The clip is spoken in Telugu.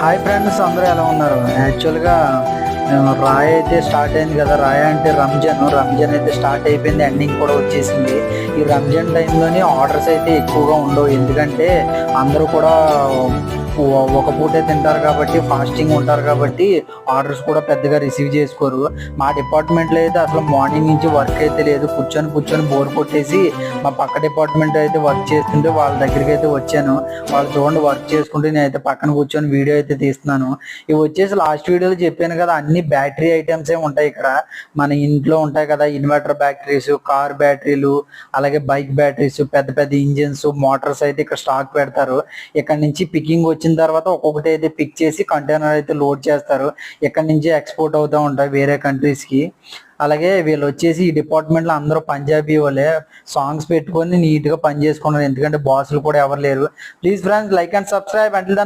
హాయ్ ఫ్రెండ్స్, అందరూ ఎలా ఉన్నారు? యాక్చువల్గా రాయ్ అయితే స్టార్ట్ అయింది కదా. రాయ్ అంటే రంజాన్ అయితే స్టార్ట్ అయిపోయింది, ఎండింగ్ కూడా వచ్చేసింది. ఈ రంజాన్ టైంలోని ఆర్డర్స్ అయితే ఎక్కువగా ఉండవు, ఎందుకంటే అందరూ కూడా ఒక పూటే తింటారు కాబట్టి, ఫాస్టింగ్ ఉంటారు కాబట్టి ఆర్డర్స్ కూడా పెద్దగా రిసీవ్ చేసుకోరు. మా డిపార్ట్మెంట్లో అయితే అసలు మార్నింగ్ నుంచి వర్క్ అయితే లేదు, కూర్చొని బోర్ కొట్టేసి మా పక్క డిపార్ట్మెంట్ అయితే వర్క్ చేస్తుంటే వాళ్ళ దగ్గరికి అయితే వచ్చాను. వాళ్ళు చూడండి వర్క్ చేసుకుంటే నేనైతే పక్కన కూర్చొని వీడియో అయితే తీస్తున్నాను. ఇవి వచ్చేసి లాస్ట్ వీడియోలో చెప్పాను కదా, అన్ని బ్యాటరీ ఐటమ్సే ఉంటాయి ఇక్కడ. మన ఇంట్లో ఉంటాయి కదా, ఇన్వర్టర్ బ్యాటరీస్, కార్ బ్యాటరీలు, అలాగే బైక్ బ్యాటరీస్, పెద్ద పెద్ద ఇంజిన్స్, మోటార్స్ అయితే ఇక్కడ స్టాక్ పెడతారు. ఇక్కడ నుంచి పికింగ్ వచ్చిన తర్వాత ఒక్కొక్కటి అయితే పిక్ చేసి కంటైనర్ అయితే లోడ్ చేస్తారు. ఇక్కడ నుంచి ఎక్స్పోర్ట్ అవుతూ ఉంటాయి వేరే కంట్రీస్ కి. అలాగే వీళ్ళు వచ్చేసి ఈ డిపార్ట్మెంట్ లో అందరూ పంజాబీ వాళ్ళే, సాంగ్స్ పెట్టుకొని నీట్ గా పని చేసుకున్నారు, ఎందుకంటే బాసులు కూడా ఎవరు లేరు. Please friends, like and subscribe. Until